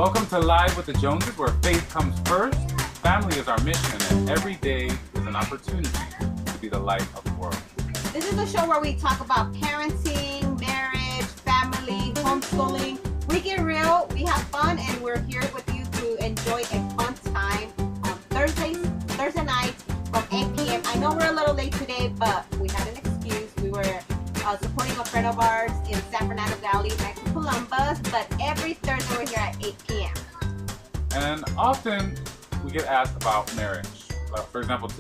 Welcome to Live with the Joneses, where faith comes first, family is our mission, and every day is an opportunity to be the light of the world. This is a show where we talk about parenting, marriage, family, homeschooling. We get real, we have fun, and we're here with you to enjoy a fun time on Thursday nights from 8 p.m. I know we're a little late today, but we had an excuse. We were supporting a friend of ours in San Fernando Valley next to Columbus, but every Thursday we're here at 8 p.m. And often we get asked about marriage. For example,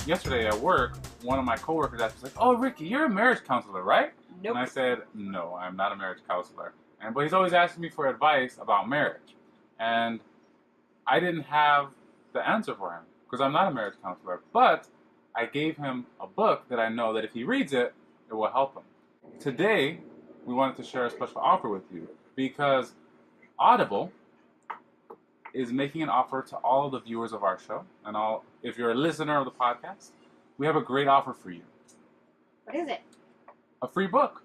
yesterday at work, one of my coworkers asked me, like, "Oh, Ricky, you're a marriage counselor, right?" Nope. And I said, "No, I'm not a marriage counselor." But he's always asking me for advice about marriage. And I didn't have the answer for him because I'm not a marriage counselor. But I gave him a book that I know that if he reads it, it will help him. Today, we wanted to share a special offer with you because Audible is making an offer to all of the viewers of our show and if you're a listener of the podcast, we have a great offer for you. What is it? A free book.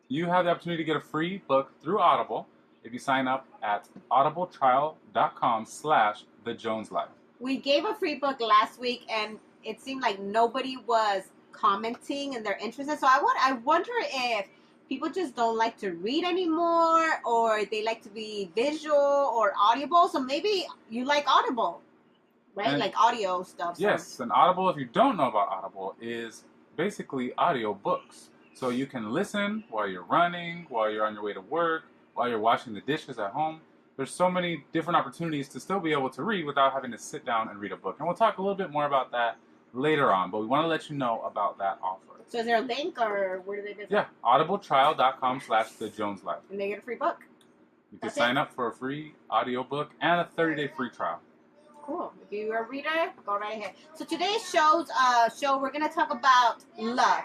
You have the opportunity to get a free book through Audible if you sign up at audibletrial.com/thejoneslife. We gave a free book last week, and it seemed like nobody was commenting and they're interested. So I wonder if people just don't like to read anymore, or they like to be visual or audible. So maybe you like Audible, right? And like audio stuff. So. Yes, and Audible, if you don't know about Audible, is basically audio books. So you can listen while you're running, while you're on your way to work, while you're washing the dishes at home. There's so many different opportunities to still be able to read without having to sit down and read a book. And we'll talk a little bit more about that later on, but we want to let you know about that offer. So is there a link, or where do they visit? Yeah, audibletrial.com/thejoneslife. And they get a free book. You can sign up for a free audio book and a 30-day free trial. Cool. If you're a reader, go right ahead. So today's show we're going to talk about love.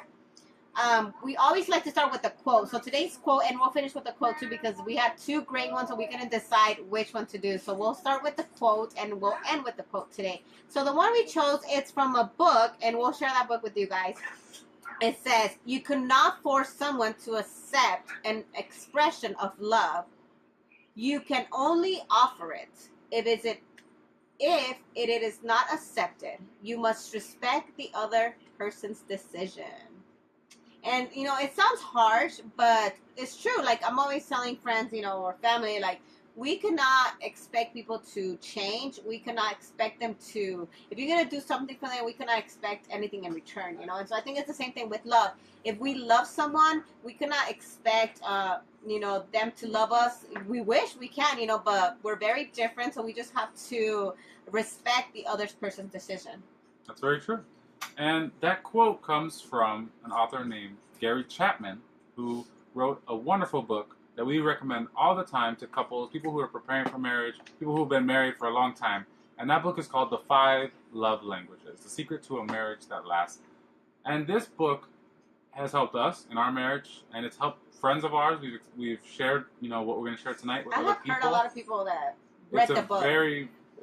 We always like to start with a quote. So today's quote, and we'll finish with a quote too, because we have two great ones, so we're going to decide which one to do. So we'll start with the quote, and we'll end with the quote today. So the one we chose, it's from a book, and we'll share that book with you guys. It says, "You cannot force someone to accept an expression of love. You can only offer it. If it is not accepted, you must respect the other person's decision." And, it sounds harsh, but it's true. Like, I'm always telling friends, or family, like, we cannot expect people to change. We cannot expect them to, if you're going to do something for them, we cannot expect anything in return, And so I think it's the same thing with love. If we love someone, we cannot expect, them to love us. We wish we can, but we're very different. So we just have to respect the other person's decision. That's very true. And that quote comes from an author named Gary Chapman, who wrote a wonderful book that we recommend all the time to couples, people who are preparing for marriage, people who have been married for a long time. And that book is called The 5 Love Languages, The Secret to a Marriage That Lasts. And this book has helped us in our marriage, and it's helped friends of ours. We've shared, what we're going to share tonight with other people. I have heard a lot of people that read the book.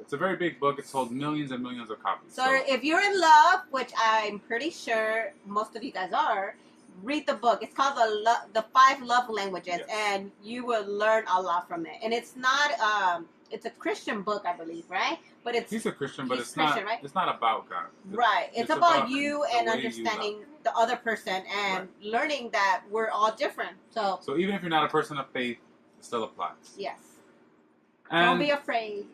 It's a very big book. It's sold millions and millions of copies. So if you're in love, which I'm pretty sure most of you guys are, read the book. It's called the 5 Love Languages, yes. And you will learn a lot from it. And it's not, it's a Christian book, I believe, right? But he's a Christian, but it's not, right? It's not about God. Right. It's about you and understanding the other person and learning that we're all different. So even if you're not a person of faith, it still applies. Yes. And don't be afraid.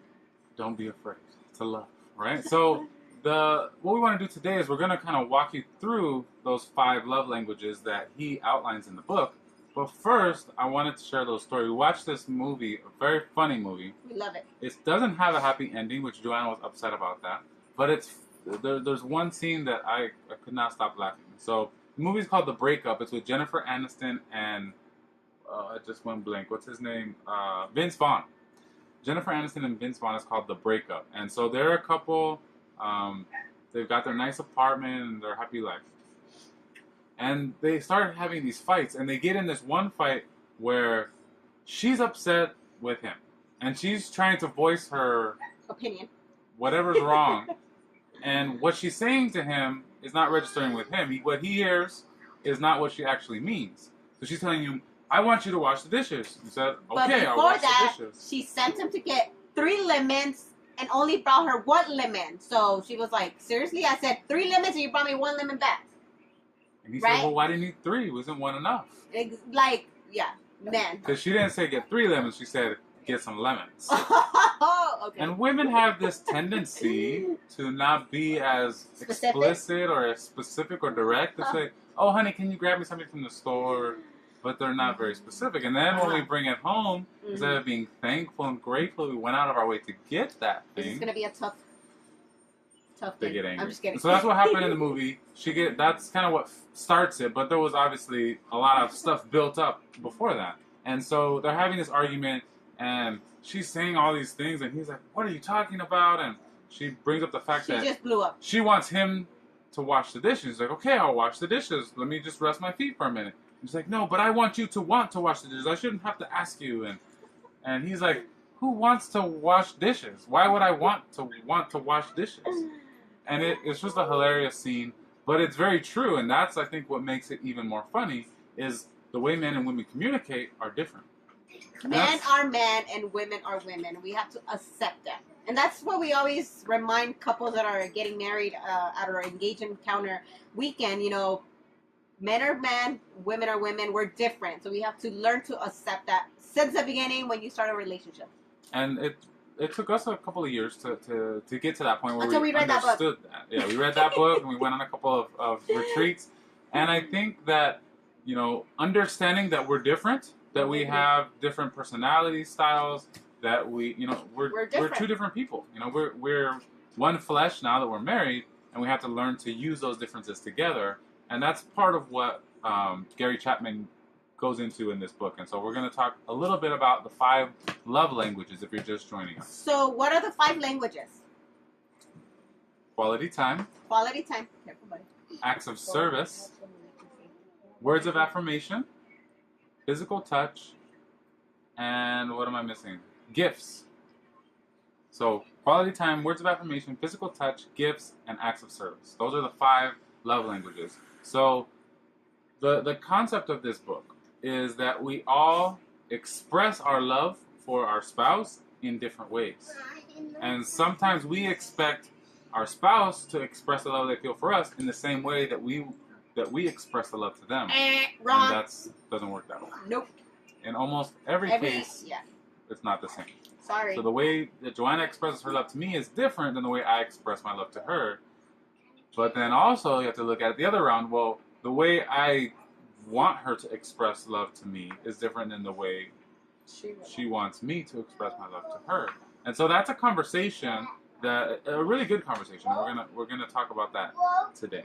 Don't be afraid to love, right? So what we want to do today is we're going to kind of walk you through those 5 love languages that he outlines in the book. But first, I wanted to share a little story. We watched this movie, a very funny movie. We love it. It doesn't have a happy ending, which Joanna was upset about that. But there's one scene that I could not stop laughing. So the movie's called The Breakup. It's with Jennifer Aniston and I just went blank. What's his name? Vince Vaughn. Jennifer Aniston and Vince Vaughn is called The Breakup. And so they're a couple. They've got their nice apartment and their happy life. And they start having these fights. And they get in this one fight where she's upset with him. And she's trying to voice her opinion. Whatever's wrong. And what she's saying to him is not registering with him. What he hears is not what she actually means. So she's telling him, I want you to wash the dishes. He said, okay, I'll before wash that, the dishes. she sent him to get 3 lemons and only brought her 1 lemon. So she was like, seriously? I said 3 lemons and you brought me 1 lemon back. And he said, well, why do you need 3? Wasn't 1 enough? Like, yeah, man. Because she didn't say get 3 lemons. She said get some lemons. Okay. And women have this tendency to not be as explicit or as specific or direct. To say, oh, honey, can you grab me something from the store? But they're not very specific. And then when we bring it home, instead of being thankful and grateful, we went out of our way to get that thing. This is going to be a tough thing. They get angry. I'm just kidding. So that's what happened in the movie. That's kind of what starts it. But there was obviously a lot of stuff built up before that. And so they're having this argument, and she's saying all these things, and he's like, what are you talking about? And she brings up the fact that she just blew up. She wants him to wash the dishes. He's like, okay, I'll wash the dishes. Let me just rest my feet for a minute. He's like, no, but I want you to want to wash the dishes. I shouldn't have to ask you. And he's like, who wants to wash dishes? Why would I want to wash dishes? And it's just a hilarious scene, but it's very true. And that's, I think, what makes it even more funny is the way men and women communicate are different. Men are men and women are women. We have to accept that. And that's what we always remind couples that are getting married at our engage encounter weekend. You know, men are men, women are women. We're different. So we have to learn to accept that since the beginning when you start a relationship. And it took us a couple of years to get to that point where until we read understood that. Yeah, we read that book and we went on a couple of retreats. And I think that, you know, understanding that we're different, that we have different personality styles, that we, you know, we're 2 different people. You know, we're one flesh now that we're married, and we have to learn to use those differences together. And that's part of what Gary Chapman goes into in this book. And so we're going to talk a little bit about the 5 love languages if you're just joining us. So what are the 5 languages? Quality time. Quality time. Careful, buddy. Acts of service. Words of affirmation. Physical touch. And what am I missing? Gifts. So quality time, words of affirmation, physical touch, gifts, and acts of service. Those are the 5 love languages. So the concept of this book is that we all express our love for our spouse in different ways. And sometimes we expect our spouse to express the love they feel for us in the same way that we express the love to them. Wrong. And that doesn't work that way. Nope. In almost every case, it's not the same. Sorry. So the way that Joanna expresses her love to me is different than the way I express my love to her. But then also you have to look at it the other round. Well, the way I want her to express love to me is different than the way she wants me to express my love to her. And so that's a conversation, a really good conversation. We're gonna talk about that today.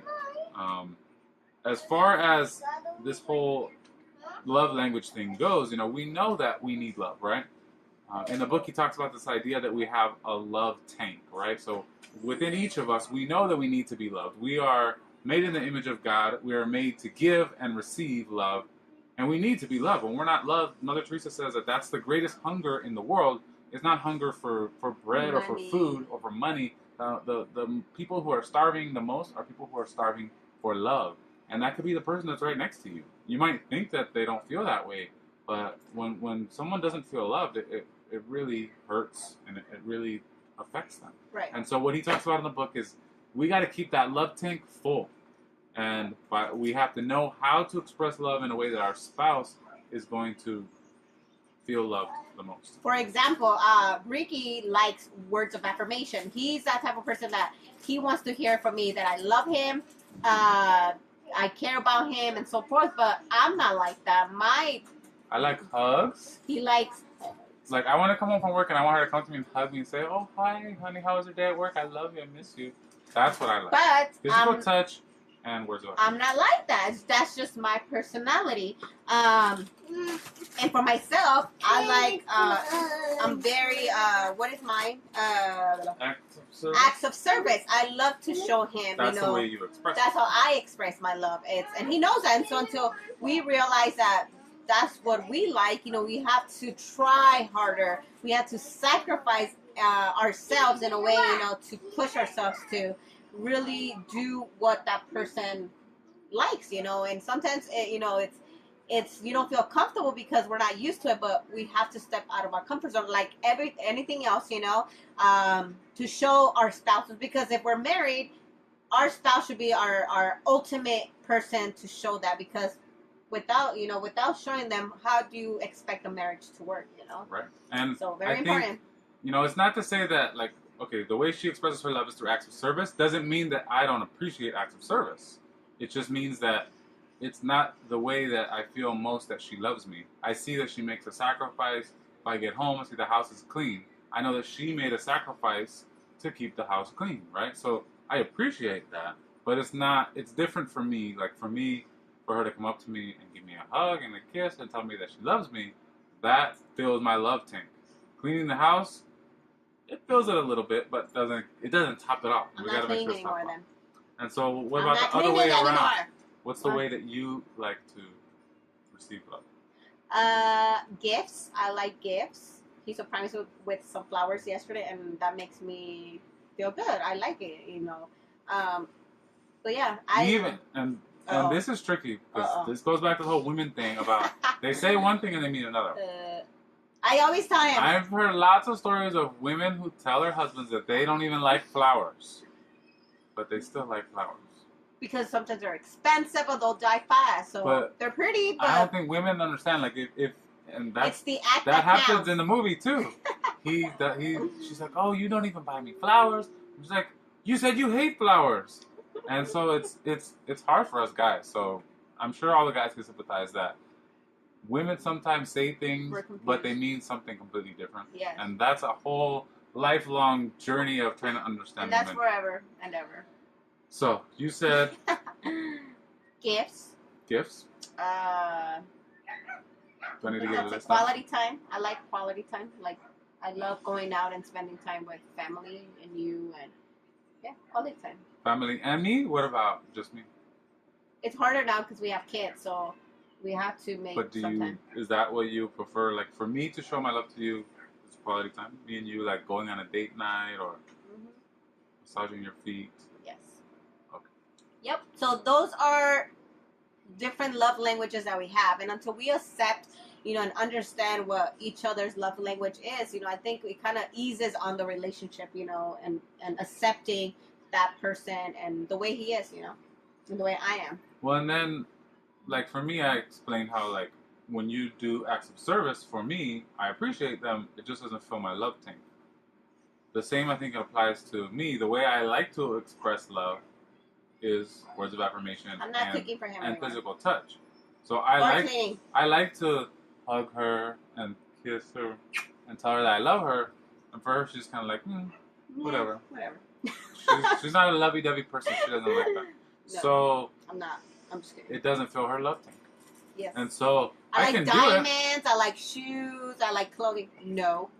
As far as this whole love language thing goes, you know, we know that we need love, right? In the book, he talks about this idea that we have a love tank, right? So within each of us, we know that we need to be loved. We are made in the image of God. We are made to give and receive love, and we need to be loved. When we're not loved, Mother Teresa says that that's the greatest hunger in the world. It's not hunger for bread or for food or for money. The people who are starving the most are people who are starving for love. And that could be the person that's right next to you. You might think that they don't feel that way, but when someone doesn't feel loved, it really hurts and it really affects them. Right. And so what he talks about in the book is we got to keep that love tank full. And we have to know how to express love in a way that our spouse is going to feel loved the most. For example, Ricky likes words of affirmation. He's that type of person that he wants to hear from me that I love him, I care about him, and so forth. But I'm not like that. I like hugs. He likes. Like, I want to come home from work and I want her to come to me and hug me and say, "Oh, hi, honey, how was your day at work? I love you, I miss you." That's what I like. But physical touch and words of affirmation. I'm not like that. That's just my personality. And for myself, I like. I'm very. What is mine? Acts of service. I love to show him. That's you know, the way you express. That's how I express my love. And he knows that. And so until we realize that that's what we like, you know, we have to try harder. We have to sacrifice ourselves in a way, you know, to push ourselves to really do what that person likes, you know. And sometimes, you know, it's you don't feel comfortable because we're not used to it, but we have to step out of our comfort zone like anything else, to show our spouses, because if we're married, our spouse should be our ultimate person to show that, because without showing them, how do you expect a marriage to work, Right. And so very I important. think, it's not to say that, like, okay, the way she expresses her love is through acts of service doesn't mean that I don't appreciate acts of service. It just means that it's not the way that I feel most that she loves me. I see that she makes a sacrifice. If I get home and see the house is clean, I know that she made a sacrifice to keep the house clean, right? So I appreciate that, but it's different for me. Like, for me, for her to come up to me and give me a hug and a kiss and tell me that she loves me, that fills my love tank. Cleaning the house, it fills it a little bit, but it doesn't top it off. I'm We not gotta make cleaning sure it's anymore top then. And so, what I'm about not the other way cleaning around? anymore. What's the way that you like to receive love? Gifts. I like gifts. He surprised me with some flowers yesterday, and that makes me feel good. I like it. But yeah, Even and this is tricky because this goes back to the whole women thing about they say one thing and they mean another. I always tell him. I've heard lots of stories of women who tell their husbands that they don't even like flowers, but they still like flowers. Because sometimes they're expensive or they'll die fast. So but they're pretty, but I don't think women understand. Like if and it's the act that happens counts. in the movie too. She's like, oh, you don't even buy me flowers. She's like, you said you hate flowers, and so it's hard for us guys. So I'm sure all the guys can sympathize that women sometimes say things, but they mean something completely different. Yes. And that's a whole lifelong journey of trying to understand. And that's women. forever and ever. So you said gifts. Gifts. Do I need to give a list? Quality time. I like quality time. Like, I love going out and spending time with family and you, and quality time. Family and me? What about just me? It's harder now because we have kids, so we have to make. But is that what you prefer? Like, for me to show my love to you, it's quality time. Me and you, like going on a date night or massaging your feet. Yes. Okay. Yep. So those are different love languages that we have, and until we accept, and understand what each other's love language is, I think it kind of eases on the relationship, and accepting that person and the way he is, and the way I am. Well, and then, like, for me, I explained how, like, when you do acts of service for me, I appreciate them. It just doesn't fill my love tank. The same, I think, applies to me. The way I like to express love is words of affirmation and physical touch. So I like to hug her and kiss her and tell her that I love her. And for her, she's kind of like, whatever. Whatever. She's not a lovey-dovey person. She doesn't like that. No, so I'm not. I'm just kidding. It doesn't fill her love tank. Yes. And so I can like diamonds. do it. I like shoes. I like clothing. No,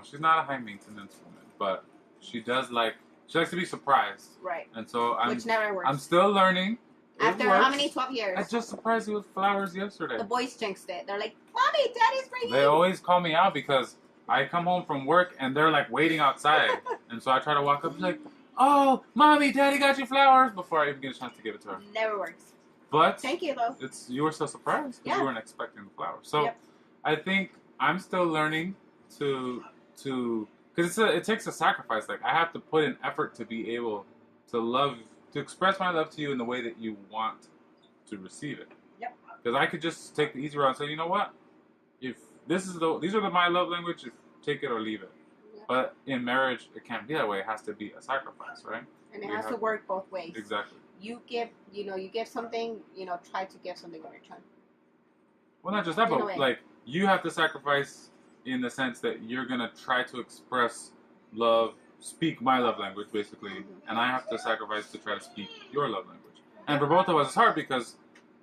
she's not a high maintenance woman, but she likes to be surprised. Right. And so which never works. I'm still learning. After how many 12 years? I just surprised you with flowers yesterday. The boys jinxed it. They're like, Mommy, Daddy's for you. They always call me out because I come home from work and they're like waiting outside. And so I try to walk up and be like, oh, Mommy, Daddy got you flowers before I even get a chance to give it to her. Never works. But thank you though. You were so surprised because you weren't expecting the flowers. So yep. I think I'm still learning to because it takes a sacrifice. Like, I have to put in effort to be able to express my love to you in the way that you want to receive it. Yep. Because I could just take the easy route and say, you know what? If these are my love language, take it or leave it. Yep. But in marriage, it can't be that way. It has to be a sacrifice, right? And it has to work both ways. Exactly. You give something, try to give something in return. Well, not just that, but like, you have to sacrifice in the sense that you're going to try to express love, speak my love language, basically, and I have to sacrifice to try to speak your love language. And for both of us, it's hard because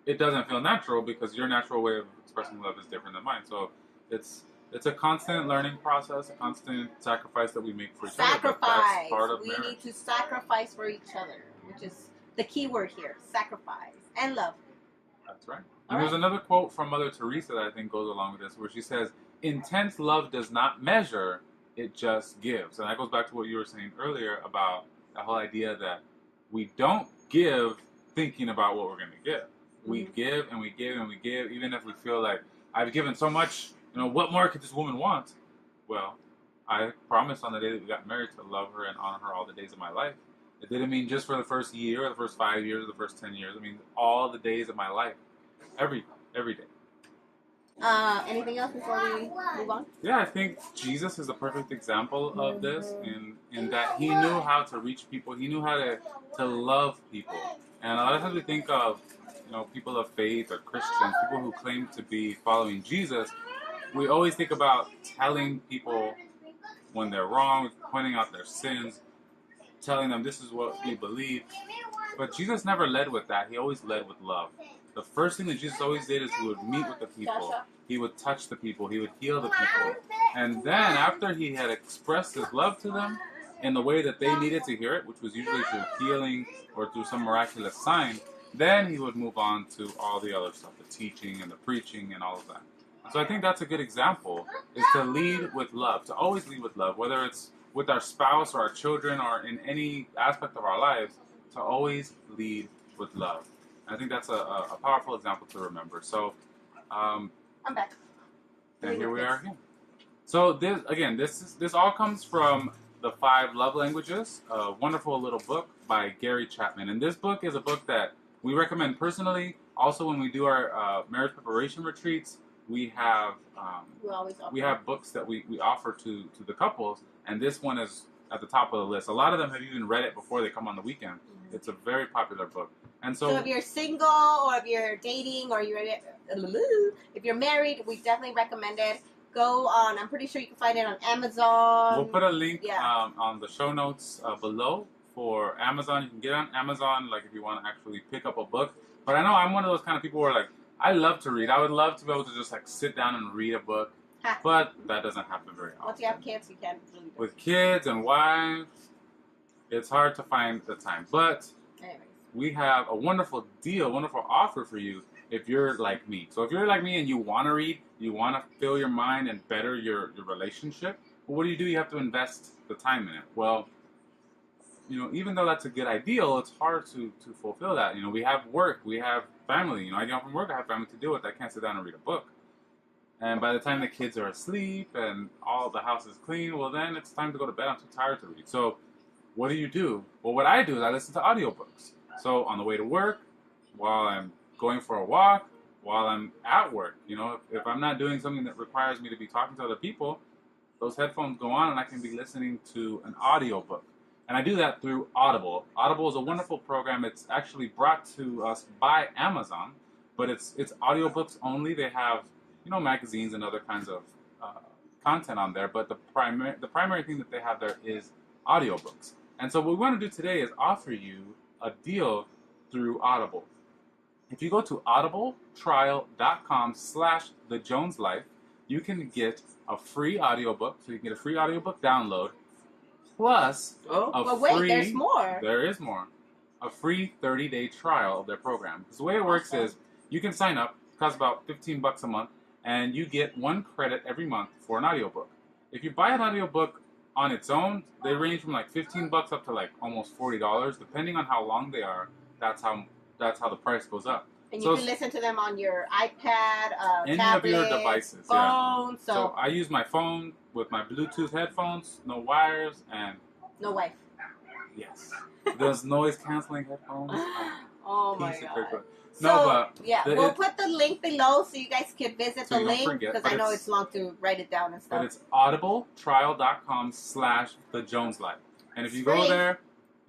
it doesn't feel natural because your natural way of expressing love is different than mine. So it's a constant learning process, a constant sacrifice that we make for each other. Sacrifice. Part of we marriage. need to sacrifice for each other, which is the key word here: sacrifice and love. That's right. And there's another quote from Mother Teresa that I think goes along with this, where she says, "Intense love does not measure; it just gives." And that goes back to what you were saying earlier about the whole idea that we don't give thinking about what we're going to get. We give and we give and we give, even if we feel like I've given so much. What more could this woman want? Well, I promised on the day that we got married to love her and honor her all the days of my life. It didn't mean just for the first year, or the first 5 years, or the first 10 years. I mean all the days of my life, every day. Anything else before we move on? Yeah, I think Jesus is a perfect example of this in that he knew how to reach people. He knew how to love people. And a lot of times we think of, people of faith or Christians, people who claim to be following Jesus. We always think about telling people when they're wrong, pointing out their sins, telling them this is what we believe. But Jesus never led with that. He always led with love. The first thing that Jesus always did is he would meet with the people. He would touch the people. He would heal the people. And then after he had expressed his love to them in the way that they needed to hear it, which was usually through healing or through some miraculous sign, then he would move on to all the other stuff, the teaching and the preaching and all of that. So I think that's a good example, is to lead with love, to always lead with love, whether it's with our spouse or our children or in any aspect of our lives, to always lead with love. I think that's a powerful example to remember. So, I'm back. And here we are again. So this all comes from the 5 Love Languages, a wonderful little book by Gary Chapman. And this book is a book that we recommend personally. Also, when we do our marriage preparation retreats, we have books that we offer to the couples, and this one is at the top of the list. A lot of them have even read it before they come on the weekend. Mm-hmm. It's a very popular book. And so if you're single or if you're dating or if you're married, we definitely recommend it. Go on. I'm pretty sure you can find it on Amazon. We'll put a link on the show notes below for Amazon. You can get on Amazon, like if you want to actually pick up a book. But I know I'm one of those kind of people where like I love to read. I would love to be able to just like sit down and read a book, but that doesn't happen very often. Once you have kids, you can't really do it. With kids and wives, it's hard to find the time. But we have a wonderful deal, wonderful offer for you if you're like me. So if you're like me and you want to read, you want to fill your mind and better your relationship, well, what do? You have to invest the time in it. Well, even though that's a good ideal, it's hard to fulfill that. We have work, we have family. I get home from work, I have family to deal with. I can't sit down and read a book. And by the time the kids are asleep and all the house is clean, well, then it's time to go to bed. I'm too tired to read. So what do? Well, what I do is I listen to audiobooks. So on the way to work, while I'm going for a walk, while I'm at work, if I'm not doing something that requires me to be talking to other people, those headphones go on and I can be listening to an audiobook. And I do that through Audible. Audible is a wonderful program. It's actually brought to us by Amazon, but it's audiobooks only. They have, magazines and other kinds of content on there, but the primary thing that they have there is audiobooks. And so what we want to do today is offer you a deal through Audible. If you go to audibletrial.com/thejoneslife, you can get a free audiobook. So you can get a free audiobook download plus there's more. There is more. A free 30-day trial of their program. Because the way it works is you can sign up. It costs about $15 a month, and you get 1 credit every month for an audiobook. If you buy an audiobook on its own, they range from like $15 up to like almost $40, depending on how long they are. That's how the price goes up. And you can listen to them on your iPad, any tablet, of your devices, phone. Yeah. So I use my phone with my Bluetooth headphones, no wires, and no wife. Yes, those noise canceling headphones. Oh my god. We'll put the link below so you guys can visit the link because I know it's long to write it down and stuff. But it's audibletrial.com/thejoneslife. And if you go there,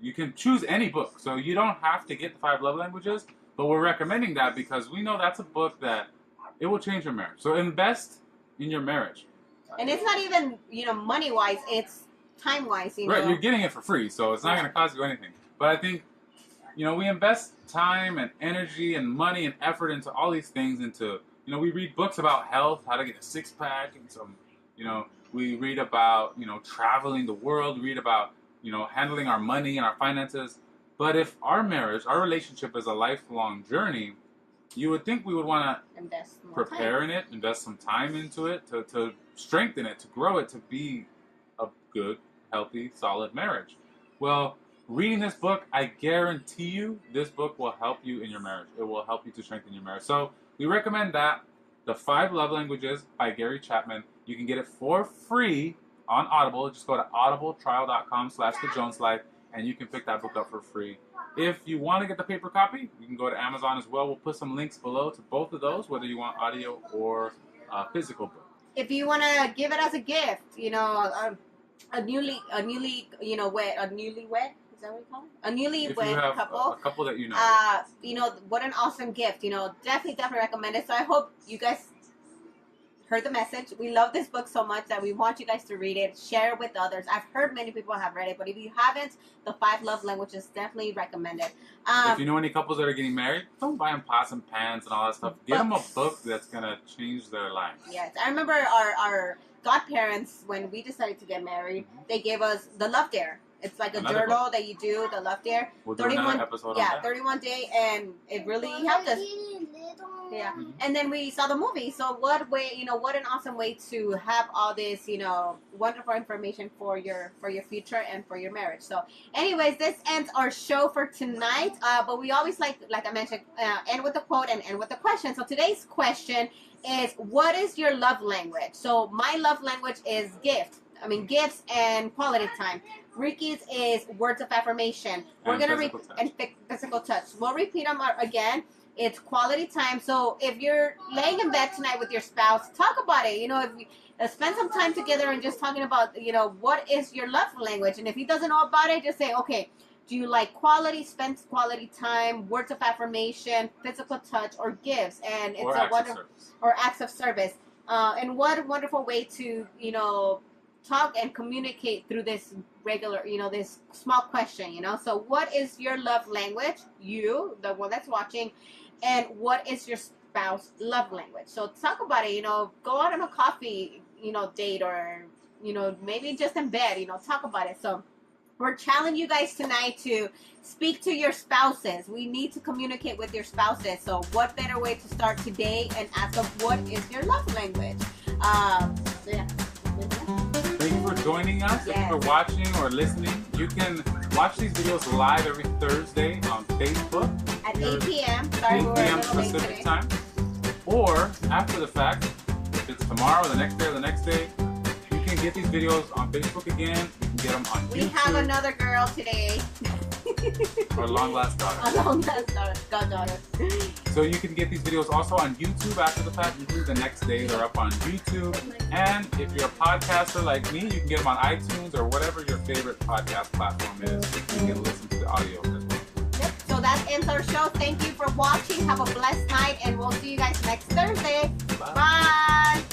you can choose any book. So you don't have to get the 5 Love Languages, but we're recommending that because we know that's a book that it will change your marriage. So invest in your marriage. And it's not even, money-wise, it's time-wise, Right, you're getting it for free, so it's not going to cost you anything. But I think, we invest time and energy and money and effort into all these things into, we read books about health, how to get a six-pack, and some, we read about, traveling the world, read about, handling our money and our finances. But if our marriage, our relationship is a lifelong journey, you would think we would want to prepare in it, invest some time into it, to strengthen it, to grow it, to be a good, healthy, solid marriage. Well, reading this book, I guarantee you, this book will help you in your marriage. It will help you to strengthen your marriage. So we recommend that. The 5 Love Languages by Gary Chapman. You can get it for free on Audible. Just go to audibletrial.com/thejoneslife and you can pick that book up for free. If you want to get the paper copy, you can go to Amazon as well. We'll put some links below to both of those, whether you want audio or physical book. If you want to give it as a gift, a newlywed, is that what you call it? A newlywed couple. A couple that you know. What an awesome gift. Definitely recommend it. So I hope you guys heard the message. We love this book so much that we want you guys to read it, share it with others. I've heard many people have read it, but if you haven't, the 5 Love Languages definitely recommended. If you know any couples that are getting married, don't buy them pots and pans and all that stuff. Give them a book that's gonna change their lives. Yes, I remember our godparents, when we decided to get married, they gave us the Love Dare. It's like another journal book that you do, the Love Dare. We'll do another episode on that. 31 day, and it really helped us. Yeah, and then we saw the movie. So what an awesome way to have all this, wonderful information for your future and for your marriage. So, anyways, this ends our show for tonight. But we always like I mentioned, end with a quote and end with a question. So today's question is, what is your love language? So my love language is gifts and quality time. Ricky's is words of affirmation. We're gonna physical touch. We'll repeat them again. It's quality time. So if you're laying in bed tonight with your spouse, talk about it. If you spend some time together and just talking about, what is your love language? And if he doesn't know about it, just say, okay, do you like spend quality time, words of affirmation, physical touch, or gifts? And it's acts of service. And what a wonderful way to, talk and communicate through this regular, this small question, So what is your love language? You, the one that's watching, and what is your spouse love language? So talk about it, go out on a coffee, date, or, maybe just in bed, talk about it. So we're challenging you guys tonight to speak to your spouses. We need to communicate with your spouses. So what better way to start today and ask them, what is your love language? Yeah. Thank you for joining us. Thank you for watching or listening. You can watch these videos live every Thursday on Facebook at 8 p.m. 8 p.m. Pacific time. Or after the fact, if it's tomorrow, the next day, you can get these videos on Facebook again. You can get them on YouTube. We have another girl today. Our long lost daughter. Our long lost goddaughter. So you can get these videos also on YouTube after the fact. The next day they're up on YouTube. And if you're a podcaster like me, you can get them on iTunes or whatever your favorite podcast platform is. You can listen to the audio as well. Yep. So that ends our show. Thank you for watching. Have a blessed night, and we'll see you guys next Thursday. Bye. Bye.